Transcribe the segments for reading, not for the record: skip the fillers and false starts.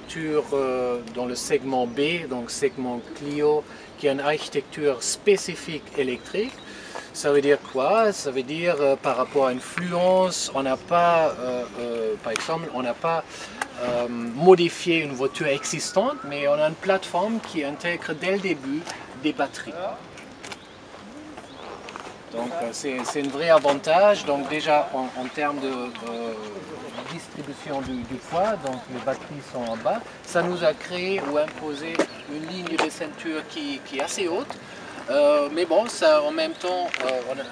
voiture dans le segment B, donc segment Clio, qui a une architecture spécifique électrique. Ça veut dire quoi? Ça veut dire par rapport à une fluence, on n'a pas, par exemple, on n'a pas modifié une voiture existante, mais on a une plateforme qui intègre dès le début des batteries. Donc c'est un vrai avantage. Donc déjà en termes de distribution du poids, donc les batteries sont en bas, ça nous a créé ou imposé une ligne de ceinture qui est assez haute. Mais bon, ça, en même temps,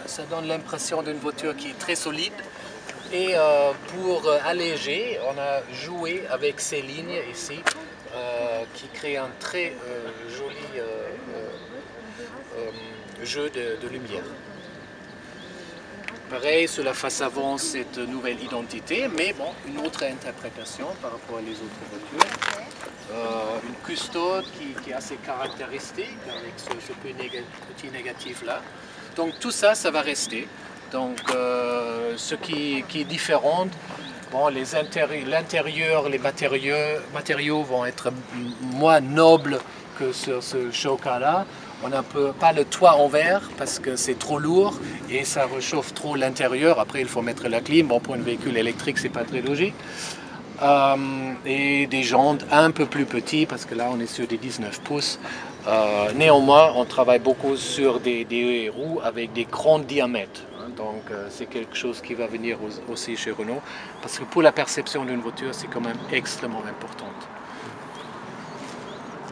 ça donne l'impression d'une voiture qui est très solide. Et pour alléger, on a joué avec ces lignes ici, qui créent un très joli jeu de lumière. Pareil, sur la face avant, cette nouvelle identité, mais bon, une autre interprétation par rapport aux autres voitures. Une custode qui est assez caractéristique avec ce petit négatif là. Donc tout ça, ça va rester. Donc ce qui est différent, bon, l'intérieur, les matériaux vont être moins nobles que sur ce Showcar là. On n'a pas le toit en verre parce que c'est trop lourd et ça réchauffe trop l'intérieur. Après, il faut mettre la clim. Bon, pour un véhicule électrique, c'est pas très logique. Et des jantes un peu plus petits parce que là, on est sur des 19 pouces. Néanmoins, on travaille beaucoup sur des roues avec des grands diamètres. Donc, c'est quelque chose qui va venir aussi chez Renault parce que pour la perception d'une voiture, c'est quand même extrêmement important.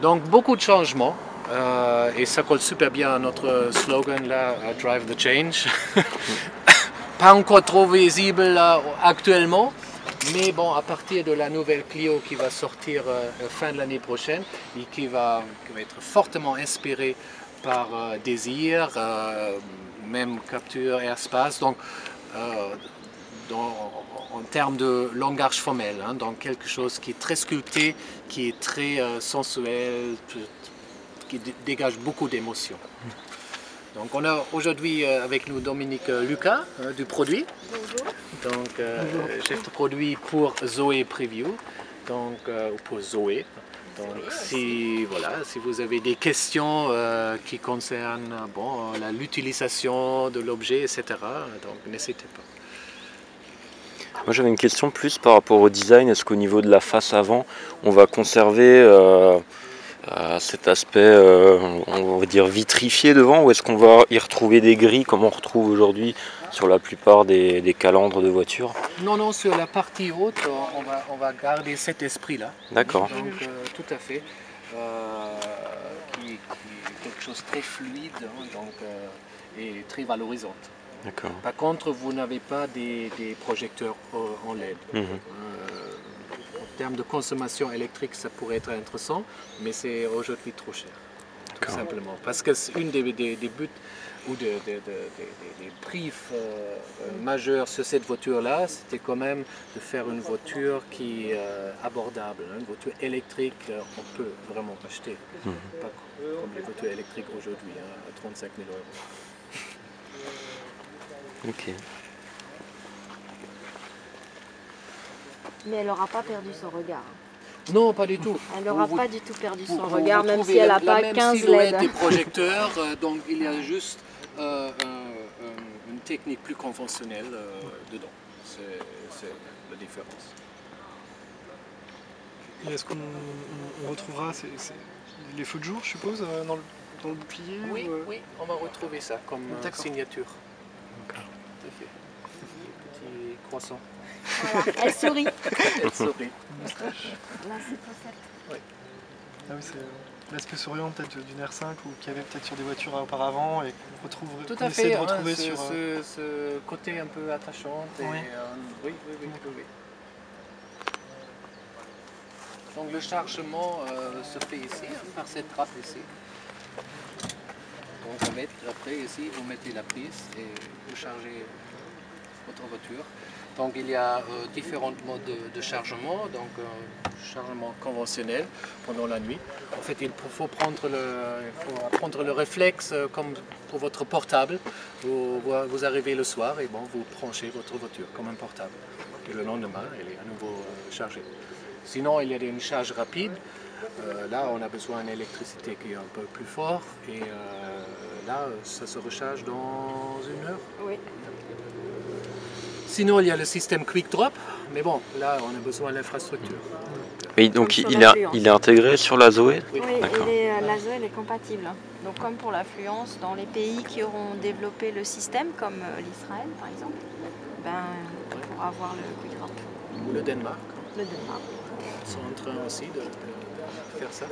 Donc, beaucoup de changements. Et ça colle super bien à notre slogan là, Drive the Change. Pas encore trop visible là, actuellement, mais bon, à partir de la nouvelle Clio qui va sortir fin de l'année prochaine et qui va être fortement inspirée par Désir, même Captur, Airspace, donc en termes de langage formel, hein, donc quelque chose qui est très sculpté, qui est très sensuel, qui dégage beaucoup d'émotions. Donc on a aujourd'hui avec nous Dominique Lucas du produit. Bonjour. Donc chef de produit pour Zoé Preview, donc ou pour Zoé. Donc si vous avez des questions qui concernent l'utilisation de l'objet, etc. Donc n'hésitez pas. Moi j'avais une question plus par rapport au design. Est-ce qu'au niveau de la face avant, on va conserver cet aspect, on va dire, vitrifié devant, ou est-ce qu'on va y retrouver des grilles comme on retrouve aujourd'hui sur la plupart des calandres de voitures? Non, sur la partie haute, on va garder cet esprit-là. D'accord. Donc tout à fait. Qui est quelque chose de très fluide, hein, donc, et très valorisante. D'accord. Par contre, vous n'avez pas des projecteurs en LED. En termes de consommation électrique, ça pourrait être intéressant, mais c'est aujourd'hui trop cher, tout simplement. Parce que c'est une des buts ou des prix majeurs sur cette voiture-là, c'était quand même de faire une voiture qui est abordable. Une voiture électrique, on peut vraiment acheter. Pas comme les voitures électriques aujourd'hui, à 35 000 €. Ok. Mais elle n'aura pas perdu son regard. Non, pas du tout. Elle n'aura pas du tout perdu son vous regard, même si retrouvez elle n'a pas même 15 silhouette LED. des projecteurs, donc il y a juste une technique plus conventionnelle dedans. C'est la différence. Et est-ce qu'on retrouvera les feux de jour, je suppose, dans le bouclier? Oui, ou, oui, on va retrouver ça comme signature. D'accord. Tout à fait. Petit croissant. Voilà, elle sourit. Elle sourit. Là, c'est Cosette. Oui. Ah oui, c'est l'aspect souriant peut-être d'une R5 ou qu'il y avait peut-être sur des voitures auparavant et qu'on retrouve. Tout qu'on à essaie fait, de retrouver sur. ce côté un peu attachant. Et, Oui. Oui. Donc le chargement se fait ici, par cette trappe ici. Donc après ici, vous mettez la prise et vous chargez votre voiture. Donc il y a différents modes de chargement, donc chargement conventionnel pendant la nuit. En fait, il faut prendre le réflexe comme pour votre portable. Vous arrivez le soir et bon, vous branchez votre voiture comme un portable. Et le lendemain, elle est à nouveau chargée. Sinon, il y a une charge rapide. Là, on a besoin d'électricité qui est un peu plus fort. Et là, ça se recharge dans 1 heure. Oui. Sinon, il y a le système Quick Drop. Mais bon, là, on a besoin de l'infrastructure. Oui, donc Comme sur il l'affluence. est intégré sur la Zoé? Oui. Oui, D'accord. et la Zoé elle est compatible. Donc comme pour l'affluence, dans les pays qui auront développé le système, comme l'Israël par exemple, on pourra avoir le Quick Drop. Ou le Danemark. Le Danemark. Ils sont en train aussi de faire ça.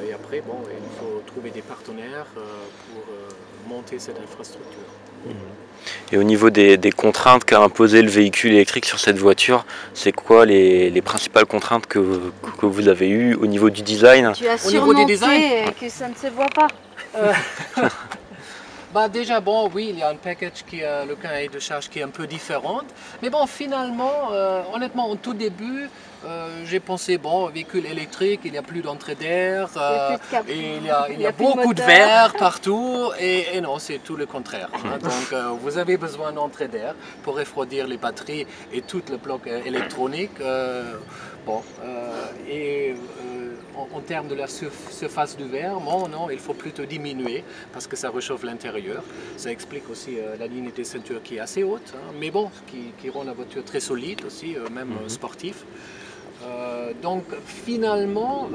Et après, bon, il faut trouver des partenaires pour monter cette infrastructure. Et au niveau des contraintes qu'a imposé le véhicule électrique sur cette voiture, c'est quoi les principales contraintes que vous avez eues au niveau du design? Tu as Au niveau des surmonté designs que ça ne se voit pas. Bah déjà, bon, oui, il y a un package qui a le cahier de charge qui est un peu différent. Mais bon, finalement, honnêtement, au tout début, j'ai pensé, bon, véhicule électrique, il n'y a plus d'entrée d'air, et il y a plus de beaucoup de moteur. verre partout, et non, c'est tout le contraire. Hein. Donc, vous avez besoin d'entrée d'air pour refroidir les batteries et tout le bloc électronique. En termes de la surface du verre, non, il faut plutôt diminuer parce que ça réchauffe l'intérieur. Ça explique aussi la ligne des ceintures qui est assez haute, hein, mais bon, qui rend la voiture très solide aussi, même sportif. Donc finalement,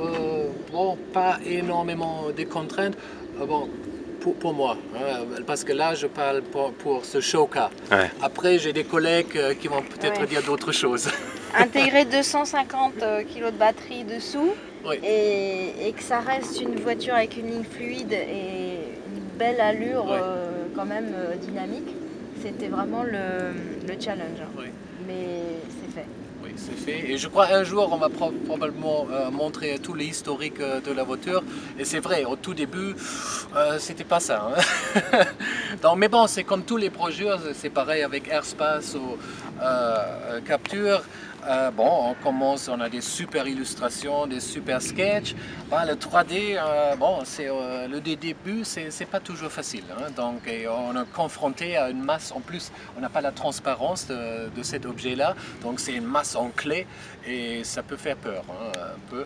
pas énormément de contraintes. Pour moi, hein, parce que là je parle pour ce show-car. Ouais. Après j'ai des collègues qui vont peut-être Ouais. dire d'autres choses. Intégrer 250 kg de batterie dessous Oui. et que ça reste une voiture avec une ligne fluide et une belle allure Ouais. quand même dynamique, c'était vraiment le challenge. Hein. Oui. Mais c'est fait. Oui, c'est fait. Et je crois un jour, on va probablement montrer tout l'historique de la voiture. Et c'est vrai, au tout début, c'était pas ça. Hein. Donc, mais bon, c'est comme tous les projets, c'est pareil avec Airspace ou Capture. On commence, on a des super illustrations, des super sketchs. Le 3D, c'est le début, c'est pas toujours facile. Hein. Donc, et on est confronté à une masse. En plus, on n'a pas la transparence de cet objet-là. Donc, c'est une masse en clé et ça peut faire peur un peu.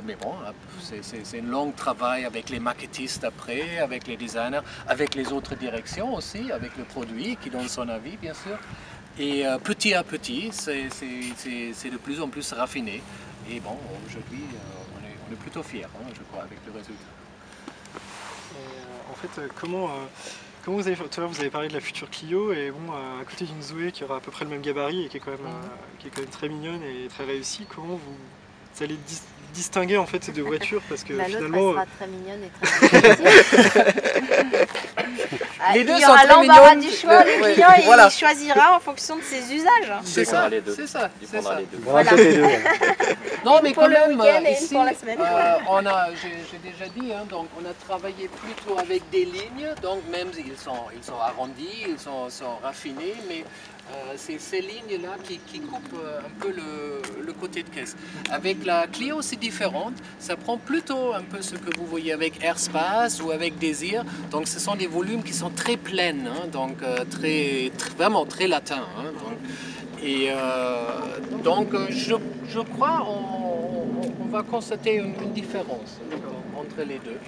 Mais bon, c'est un long travail avec les maquettistes après, avec les designers, avec les autres directions aussi, avec le produit qui donne son avis, bien sûr. Et petit à petit, c'est de plus en plus raffiné. Et bon, aujourd'hui, on est plutôt fiers, hein, je crois, avec le résultat. En fait, comment vous avez fait? Tout à l'heure, vous avez parlé de la future Clio, et bon, à côté d'une Zoé qui aura à peu près le même gabarit et qui est quand même très mignonne et très réussie, comment vous allez distinguer en fait ces deux voitures, parce que La nôtre finalement, elle sera très mignonne et très Les deux il y sont aura très l'embarras mignonnes. du choix, le Ouais, client voilà. il choisira en fonction de ses usages. C'est prendra ça, les deux. c'est ça, Il c'est prendra ça. les deux. Voilà. Non, mais Pour quand le même, week-end et une ici, pour la semaine. j'ai déjà dit, hein, donc on a travaillé plutôt avec des lignes, donc même ils sont arrondis, ils sont raffinés, mais c'est ces lignes-là qui coupent un peu le côté de caisse. Avec la Clio, c'est différent, ça prend plutôt un peu ce que vous voyez avec Airspace ou avec Désir, donc ce sont des volumes qui sont très pleins, hein, donc vraiment très latins. Hein, donc je crois on va constater une différence entre les deux.